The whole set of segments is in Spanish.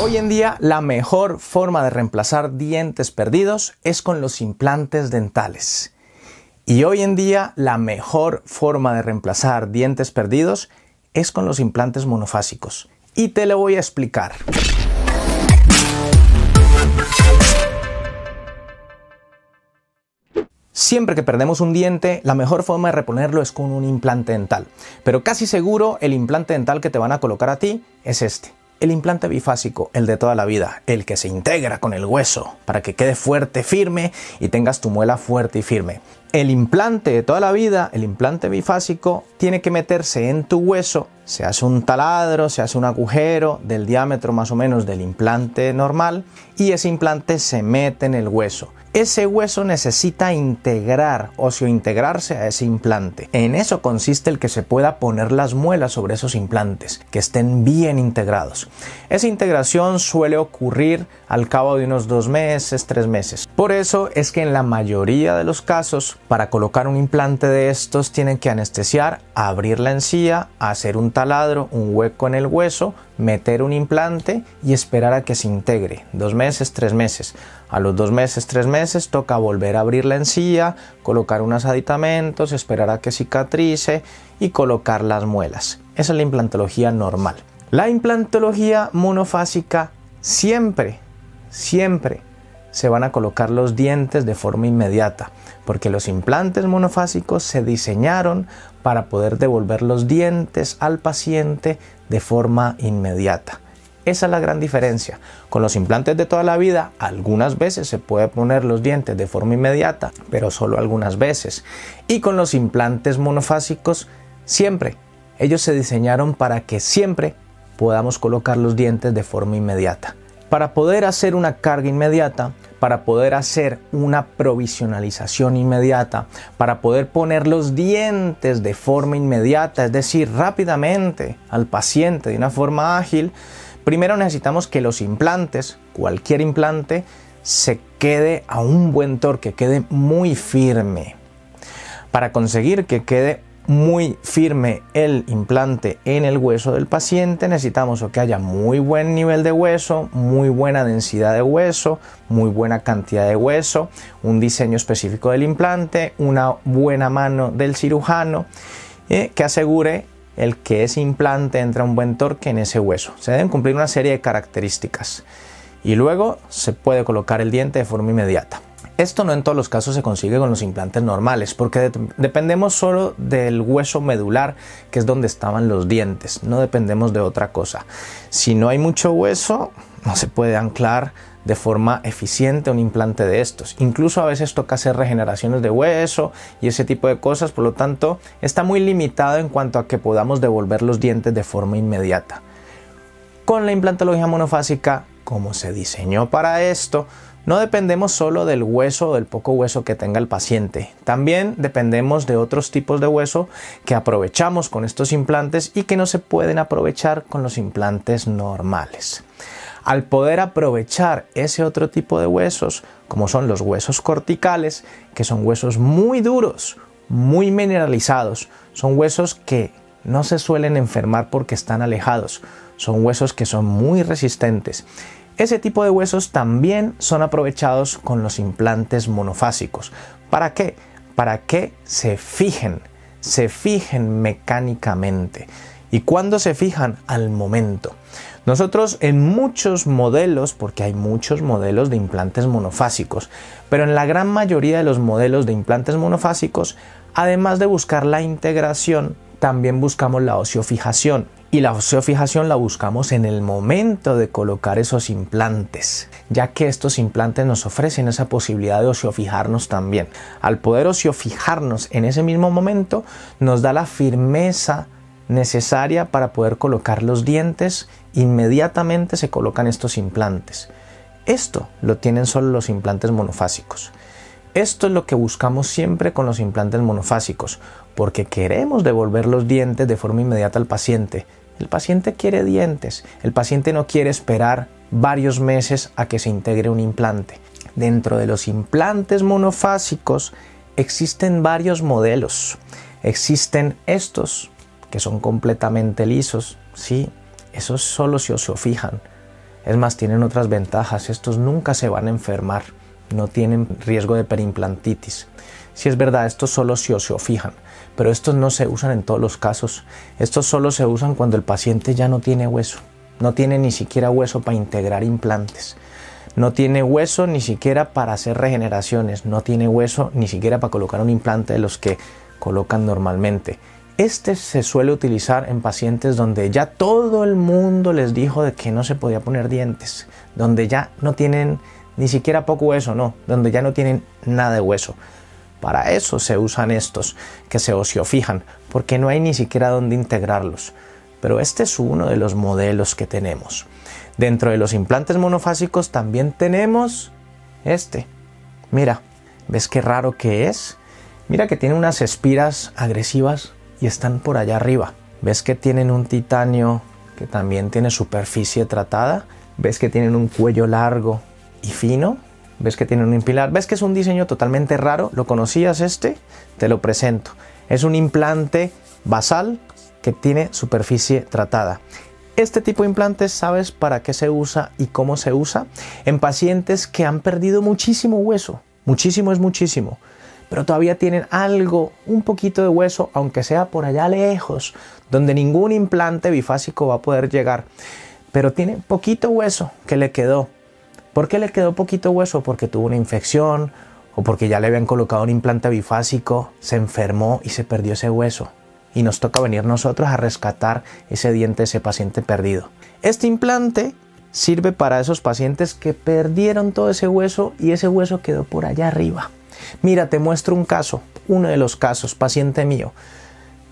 Hoy en día la mejor forma de reemplazar dientes perdidos es con los implantes dentales. Y hoy en día la mejor forma de reemplazar dientes perdidos es con los implantes monofásicos. Y te lo voy a explicar. Siempre que perdemos un diente, la mejor forma de reponerlo es con un implante dental. Pero casi seguro el implante dental que te van a colocar a ti es este. El implante bifásico, el de toda la vida, el que se integra con el hueso para que quede fuerte, firme y tengas tu muela fuerte y firme. El implante de toda la vida, el implante bifásico, tiene que meterse en tu hueso. Se hace un taladro, se hace un agujero del diámetro más o menos del implante normal y ese implante se mete en el hueso. Ese hueso necesita integrar oseointegrarse a ese implante. En eso consiste el que se pueda poner las muelas sobre esos implantes, que estén bien integrados. Esa integración suele ocurrir al cabo de unos 2 meses, 3 meses. Por eso es que en la mayoría de los casos, para colocar un implante de estos, tienen que anestesiar, abrir la encía, hacer un taladro, un hueco en el hueso, meter un implante y esperar a que se integre. 2 meses, 3 meses. A los 2 meses, 3 meses toca volver a abrir la encía, colocar unos aditamentos, esperar a que cicatrice y colocar las muelas. Esa es la implantología normal. La implantología monofásica siempre se van a colocar los dientes de forma inmediata, porque los implantes monofásicos se diseñaron para poder devolver los dientes al paciente de forma inmediata. Esa es la gran diferencia. Con los implantes de toda la vida, algunas veces se puede poner los dientes de forma inmediata, pero solo algunas veces. Y con los implantes monofásicos, siempre. Ellos se diseñaron para que siempre podamos colocar los dientes de forma inmediata. Para poder hacer una carga inmediata, para poder hacer una provisionalización inmediata, para poder poner los dientes de forma inmediata, es decir, rápidamente al paciente de una forma ágil, primero necesitamos que los implantes, cualquier implante, se quede a un buen torque, quede muy firme. Para conseguir que quede muy firme el implante en el hueso del paciente, necesitamos que haya muy buen nivel de hueso, muy buena densidad de hueso, muy buena cantidad de hueso, un diseño específico del implante, una buena mano del cirujano que asegure el que ese implante entre a un buen torque en ese hueso. Se deben cumplir una serie de características y luego se puede colocar el diente de forma inmediata. Esto no en todos los casos se consigue con los implantes normales, porque dependemos solo del hueso medular, que es donde estaban los dientes, no dependemos de otra cosa. Si no hay mucho hueso, no se puede anclar de forma eficiente un implante de estos. Incluso a veces toca hacer regeneraciones de hueso y ese tipo de cosas, por lo tanto está muy limitado en cuanto a que podamos devolver los dientes de forma inmediata. Con la implantología monofásica, como se diseñó para esto, no dependemos solo del hueso o del poco hueso que tenga el paciente. También dependemos de otros tipos de hueso que aprovechamos con estos implantes y que no se pueden aprovechar con los implantes normales. Al poder aprovechar ese otro tipo de huesos, como son los huesos corticales, que son huesos muy duros, muy mineralizados, son huesos que no se suelen enfermar porque están alejados, son huesos que son muy resistentes. Ese tipo de huesos también son aprovechados con los implantes monofásicos. ¿Para qué? Para que se fijen mecánicamente. ¿Y cuándo se fijan? Al momento. Nosotros en muchos modelos, porque hay muchos modelos de implantes monofásicos, pero en la gran mayoría de los modelos de implantes monofásicos, además de buscar la integración, también buscamos la oseofijación. Y la oseofijación la buscamos en el momento de colocar esos implantes, ya que estos implantes nos ofrecen esa posibilidad de oseofijarnos también. Al poder oseofijarnos en ese mismo momento, nos da la firmeza necesaria para poder colocar los dientes. Inmediatamente se colocan estos implantes. Esto lo tienen solo los implantes monofásicos. Esto es lo que buscamos siempre con los implantes monofásicos, porque queremos devolver los dientes de forma inmediata al paciente. El paciente quiere dientes, el paciente no quiere esperar varios meses a que se integre un implante. Dentro de los implantes monofásicos existen varios modelos. Existen estos que son completamente lisos, sí, esos solo se oseofijan. Es más, tienen otras ventajas. Estos nunca se van a enfermar, no tienen riesgo de perimplantitis. Sí es verdad, estos solo se osifijan, pero estos no se usan en todos los casos. Estos solo se usan cuando el paciente ya no tiene hueso. No tiene ni siquiera hueso para integrar implantes. No tiene hueso ni siquiera para hacer regeneraciones. No tiene hueso ni siquiera para colocar un implante de los que colocan normalmente. Este se suele utilizar en pacientes donde ya todo el mundo les dijo de que no se podía poner dientes. Donde ya no tienen ni siquiera poco hueso, no. Donde ya no tienen nada de hueso. Para eso se usan estos que se osifijan, porque no hay ni siquiera dónde integrarlos. Pero este es uno de los modelos que tenemos. Dentro de los implantes monofásicos también tenemos este. Mira, ¿ves qué raro que es? Mira que tiene unas espiras agresivas y están por allá arriba. ¿Ves que tienen un titanio que también tiene superficie tratada? ¿Ves que tienen un cuello largo y fino? ¿Ves que tiene un impilar? ¿Ves que es un diseño totalmente raro? ¿Lo conocías este? Te lo presento. Es un implante basal que tiene superficie tratada. Este tipo de implantes, ¿sabes para qué se usa y cómo se usa? En pacientes que han perdido muchísimo hueso. Muchísimo es muchísimo. Pero todavía tienen algo, un poquito de hueso, aunque sea por allá lejos, donde ningún implante bifásico va a poder llegar. Pero tiene poquito hueso que le quedó. ¿Por qué le quedó poquito hueso? Porque tuvo una infección o porque ya le habían colocado un implante bifásico, se enfermó y se perdió ese hueso. Y nos toca venir nosotros a rescatar ese diente de ese paciente perdido. Este implante sirve para esos pacientes que perdieron todo ese hueso y ese hueso quedó por allá arriba. Mira, te muestro un caso, uno de los casos, paciente mío.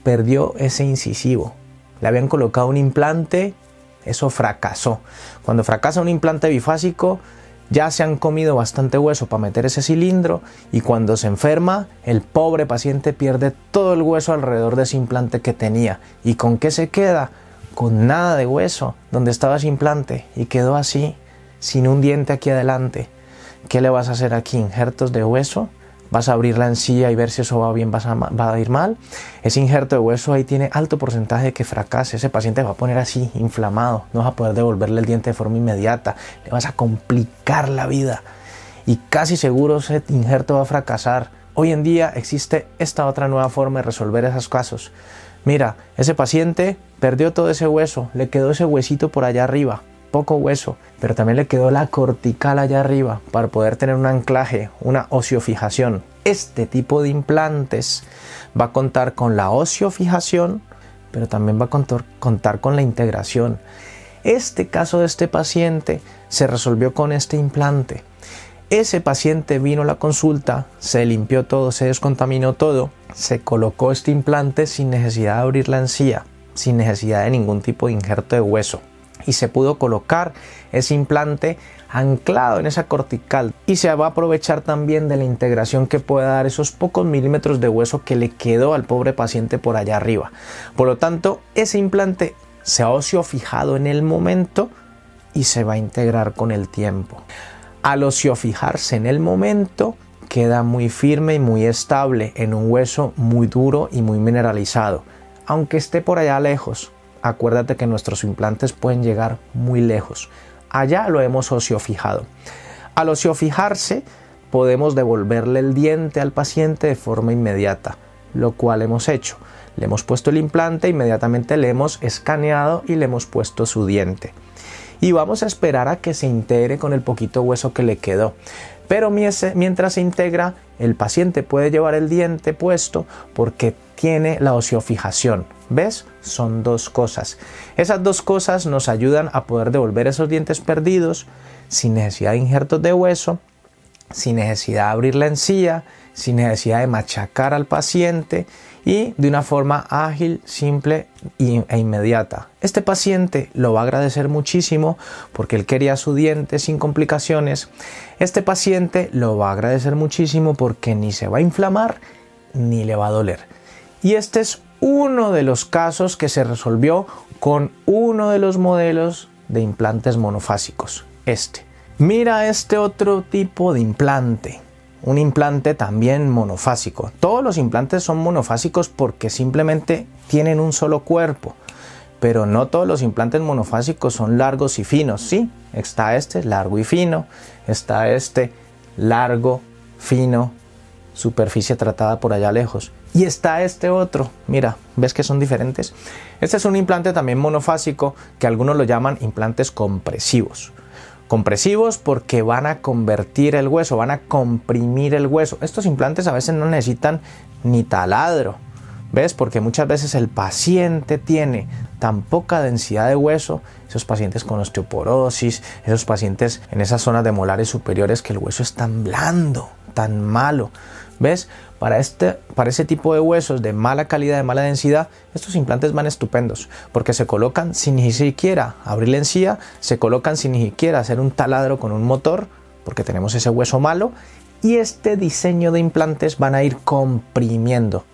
Perdió ese incisivo. Le habían colocado un implante. Eso fracasó. Cuando fracasa un implante bifásico, ya se han comido bastante hueso para meter ese cilindro y cuando se enferma, el pobre paciente pierde todo el hueso alrededor de ese implante que tenía. ¿Y con qué se queda? Con nada de hueso donde estaba ese implante y quedó así, sin un diente aquí adelante. ¿Qué le vas a hacer aquí? ¿Injertos de hueso? ¿Vas a abrir la encía y ver si eso va bien, va a ir mal? Ese injerto de hueso ahí tiene alto porcentaje de que fracase. Ese paciente va a poner así, inflamado. No vas a poder devolverle el diente de forma inmediata. Le vas a complicar la vida. Y casi seguro ese injerto va a fracasar. Hoy en día existe esta otra nueva forma de resolver esos casos. Mira, ese paciente perdió todo ese hueso. Le quedó ese huesito por allá arriba. Poco hueso, pero también le quedó la cortical allá arriba para poder tener un anclaje, una osiofijación. Este tipo de implantes va a contar con la osiofijación, pero también va a contar con la integración. Este caso de este paciente se resolvió con este implante. Ese paciente vino a la consulta, se limpió todo, se descontaminó todo, se colocó este implante sin necesidad de abrir la encía, sin necesidad de ningún tipo de injerto de hueso. Y se pudo colocar ese implante anclado en esa cortical y se va a aprovechar también de la integración que puede dar esos pocos milímetros de hueso que le quedó al pobre paciente por allá arriba. Por lo tanto, ese implante se ha osiofijado en el momento y se va a integrar con el tiempo. Al osifijarse en el momento, queda muy firme y muy estable en un hueso muy duro y muy mineralizado, aunque esté por allá lejos. Acuérdate que nuestros implantes pueden llegar muy lejos. Allá lo hemos osiofijado. Al osiofijarse, podemos devolverle el diente al paciente de forma inmediata, lo cual hemos hecho. Le hemos puesto el implante, inmediatamente le hemos escaneado y le hemos puesto su diente. Y vamos a esperar a que se integre con el poquito hueso que le quedó. Pero mientras se integra, el paciente puede llevar el diente puesto porque tiene la osiofijación. ¿Ves? Son dos cosas. Esas dos cosas nos ayudan a poder devolver esos dientes perdidos sin necesidad de injertos de hueso, sin necesidad de abrir la encía, sin necesidad de machacar al paciente y de una forma ágil, simple e inmediata. Este paciente lo va a agradecer muchísimo porque él quería su diente sin complicaciones. Este paciente lo va a agradecer muchísimo porque ni se va a inflamar ni le va a doler. Y este es uno de los casos que se resolvió con uno de los modelos de implantes monofásicos. Mira este otro tipo de implante. Un implante también monofásico. Todos los implantes son monofásicos porque simplemente tienen un solo cuerpo. pero no todos los implantes monofásicos son largos y finos. Sí, está este largo y fino, está este largo, fino, superficie tratada por allá lejos. Y está este otro, mira, ¿ves que son diferentes? Este es un implante también monofásico que algunos lo llaman implantes compresivos. Compresivos porque van a convertir el hueso, van a comprimir el hueso. Estos implantes a veces no necesitan ni taladro, ¿ves? Porque muchas veces el paciente tiene tan poca densidad de hueso, esos pacientes con osteoporosis, esos pacientes en esas zonas de molares superiores que el hueso es tan blando, tan malo, ¿ves? Para ese tipo de huesos de mala calidad, de mala densidad, estos implantes van estupendos porque se colocan sin ni siquiera abrir la encía, se colocan sin ni siquiera hacer un taladro con un motor porque tenemos ese hueso malo, y este diseño de implantes van a ir comprimiendo,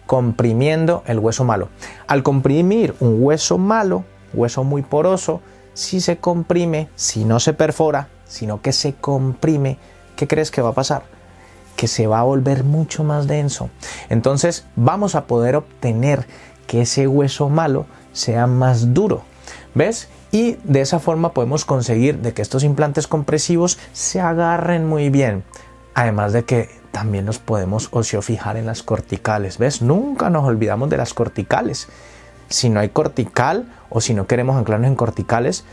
comprimiendo el hueso malo. Al comprimir un hueso malo, hueso muy poroso, si se comprime, si no se perfora, sino que se comprime, ¿qué crees que va a pasar? Que se va a volver mucho más denso. Entonces vamos a poder obtener que ese hueso malo sea más duro, ¿ves? Y de esa forma podemos conseguir de que estos implantes compresivos se agarren muy bien. Además de que también los podemos oseofijar en las corticales, ¿ves? Nunca nos olvidamos de las corticales. Si no hay cortical o si no queremos anclarnos en corticales,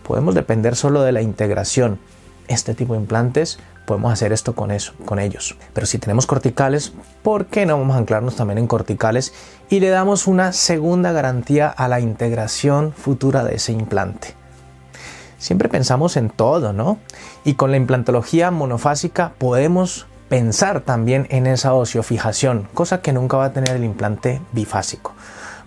podemos depender solo de la integración. Este tipo de implantes podemos hacer esto con ellos. Pero si tenemos corticales, ¿por qué no vamos a anclarnos también en corticales? Y le damos una segunda garantía a la integración futura de ese implante. Siempre pensamos en todo, ¿no? Y con la implantología monofásica podemos pensar también en esa oseofijación, cosa que nunca va a tener el implante bifásico.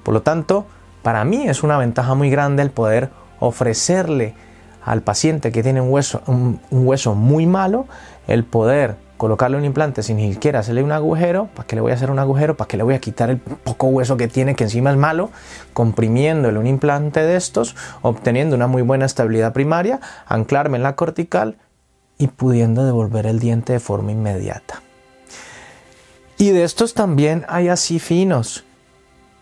Por lo tanto, para mí es una ventaja muy grande el poder ofrecerle al paciente que tiene un hueso muy malo, el poder colocarle un implante sin ni siquiera hacerle un agujero. ¿Para qué le voy a hacer un agujero? ¿Para qué le voy a quitar el poco hueso que tiene, que encima es malo? Comprimiéndole un implante de estos, obteniendo una muy buena estabilidad primaria, anclarme en la cortical y pudiendo devolver el diente de forma inmediata. Y de estos también hay así finos,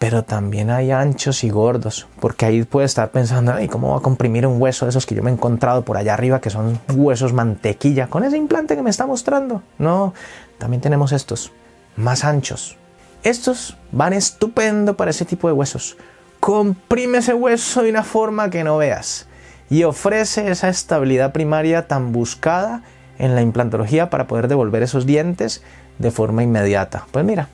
pero también hay anchos y gordos, porque ahí puede estar pensando, ay, ¿cómo voy a comprimir un hueso de esos que yo me he encontrado por allá arriba, que son huesos mantequilla, con ese implante que me está mostrando? No, también tenemos estos, más anchos. Estos van estupendo para ese tipo de huesos. Comprime ese hueso de una forma que no veas y ofrece esa estabilidad primaria tan buscada en la implantología para poder devolver esos dientes de forma inmediata. Pues mira,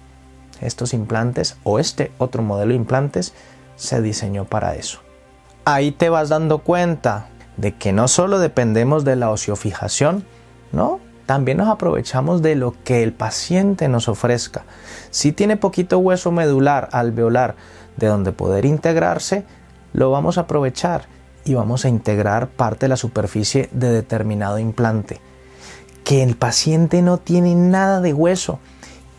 estos implantes o este otro modelo de implantes se diseñó para eso. Ahí te vas dando cuenta de que no solo dependemos de la oseofijación, ¿no? También nos aprovechamos de lo que el paciente nos ofrezca. Si tiene poquito hueso medular, alveolar, de donde poder integrarse, lo vamos a aprovechar y vamos a integrar parte de la superficie de determinado implante. Que el paciente no tiene nada de hueso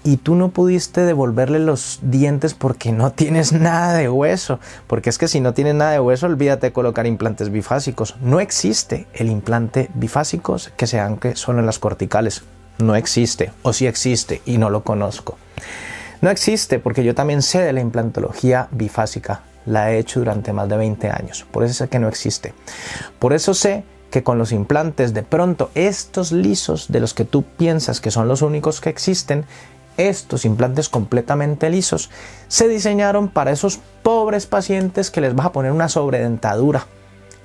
y tú no pudiste devolverle los dientes porque no tienes nada de hueso, porque es que si no tienes nada de hueso, olvídate de colocar implantes bifásicos. No existe el implante bifásico que se ancle solo en las corticales. No existe, o sí existe y no lo conozco. No existe porque yo también sé de la implantología bifásica, la he hecho durante más de 20 años, por eso sé que no existe. Por eso sé que con los implantes de pronto estos lisos de los que tú piensas que son los únicos que existen, estos implantes completamente lisos se diseñaron para esos pobres pacientes que les vas a poner una sobredentadura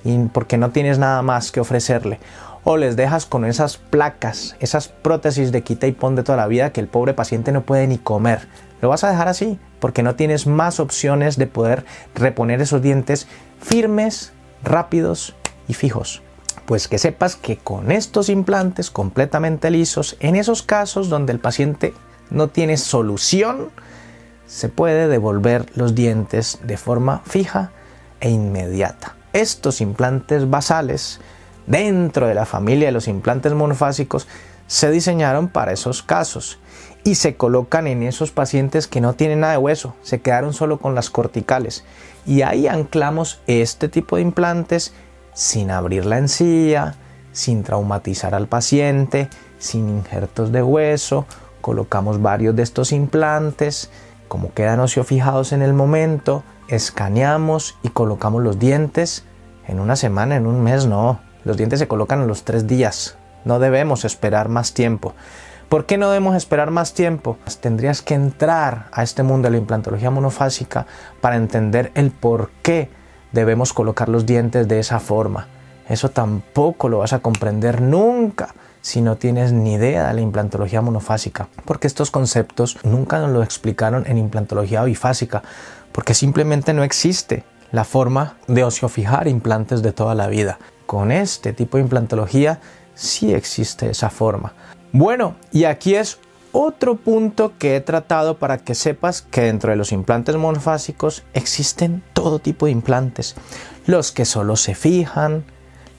y porque no tienes nada más que ofrecerle, o les dejas con esas placas, esas prótesis de quita y pon de toda la vida que el pobre paciente no puede ni comer. Lo vas a dejar así porque no tienes más opciones de poder reponer esos dientes firmes, rápidos y fijos. Pues que sepas que con estos implantes completamente lisos, en esos casos donde el paciente no tiene solución, se puede devolver los dientes de forma fija e inmediata. Estos implantes basales, dentro de la familia de los implantes monofásicos, se diseñaron para esos casos y se colocan en esos pacientes que no tienen nada de hueso, se quedaron solo con las corticales, y ahí anclamos este tipo de implantes sin abrir la encía, sin traumatizar al paciente, sin injertos de hueso. Colocamos varios de estos implantes Como quedan osiofijados en el momento, escaneamos y colocamos los dientes en una semana, en un mes, no. Los dientes se colocan a los 3 días. No debemos esperar más tiempo. ¿Por qué no debemos esperar más tiempo? Pues tendrías que entrar a este mundo de la implantología monofásica para entender el por qué debemos colocar los dientes de esa forma. Eso tampoco lo vas a comprender nunca si no tienes ni idea de la implantología monofásica, porque estos conceptos nunca nos lo explicaron en implantología bifásica, porque simplemente no existe la forma de osiofijar implantes de toda la vida. Con este tipo de implantología sí existe esa forma. Bueno, y aquí es otro punto que he tratado para que sepas que dentro de los implantes monofásicos existen todo tipo de implantes. Los que solo se fijan,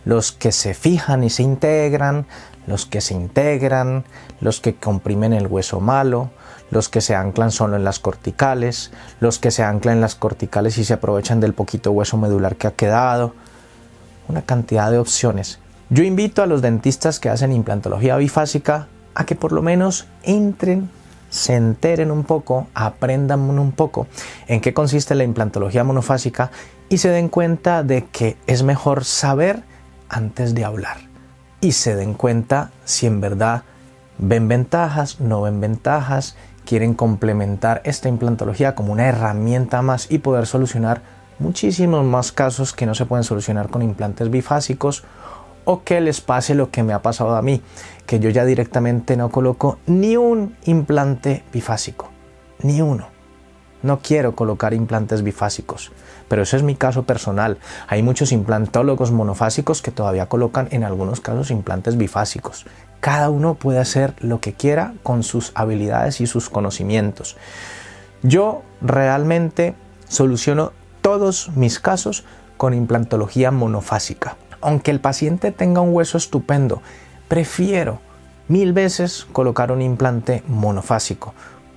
los que se fijan y se integran, los que se integran, los que comprimen el hueso malo, los que se anclan solo en las corticales, los que se anclan en las corticales y se aprovechan del poquito hueso medular que ha quedado. Una cantidad de opciones. Yo invito a los dentistas que hacen implantología bifásica a que por lo menos entren, se enteren un poco, aprendan un poco en qué consiste la implantología monofásica y se den cuenta de que es mejor saber antes de hablar. Y se den cuenta si en verdad ven ventajas, no ven ventajas, quieren complementar esta implantología como una herramienta más y poder solucionar muchísimos más casos que no se pueden solucionar con implantes bifásicos, o que les pase lo que me ha pasado a mí, que yo ya directamente no coloco ni un implante bifásico, ni uno. No quiero colocar implantes bifásicos, pero ese es mi caso personal. Hay muchos implantólogos monofásicos que todavía colocan en algunos casos implantes bifásicos. Cada uno puede hacer lo que quiera con sus habilidades y sus conocimientos. Yo realmente soluciono todos mis casos con implantología monofásica. Aunque el paciente tenga un hueso estupendo, prefiero 1000 veces colocar un implante monofásico,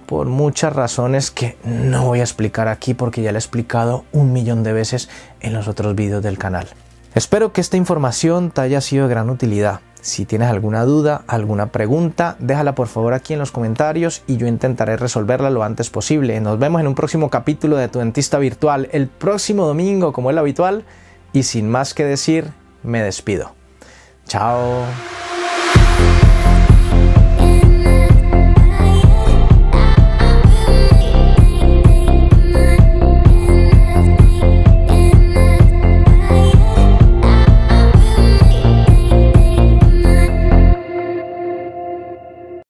por muchas razones que no voy a explicar aquí porque ya lo he explicado 1.000.000 de veces en los otros vídeos del canal. Espero que esta información te haya sido de gran utilidad. Si tienes alguna duda, alguna pregunta, déjala por favor aquí en los comentarios y yo intentaré resolverla lo antes posible. Nos vemos en un próximo capítulo de Tu Dentista Virtual el próximo domingo, como es lo habitual, y sin más que decir, me despido. Chao.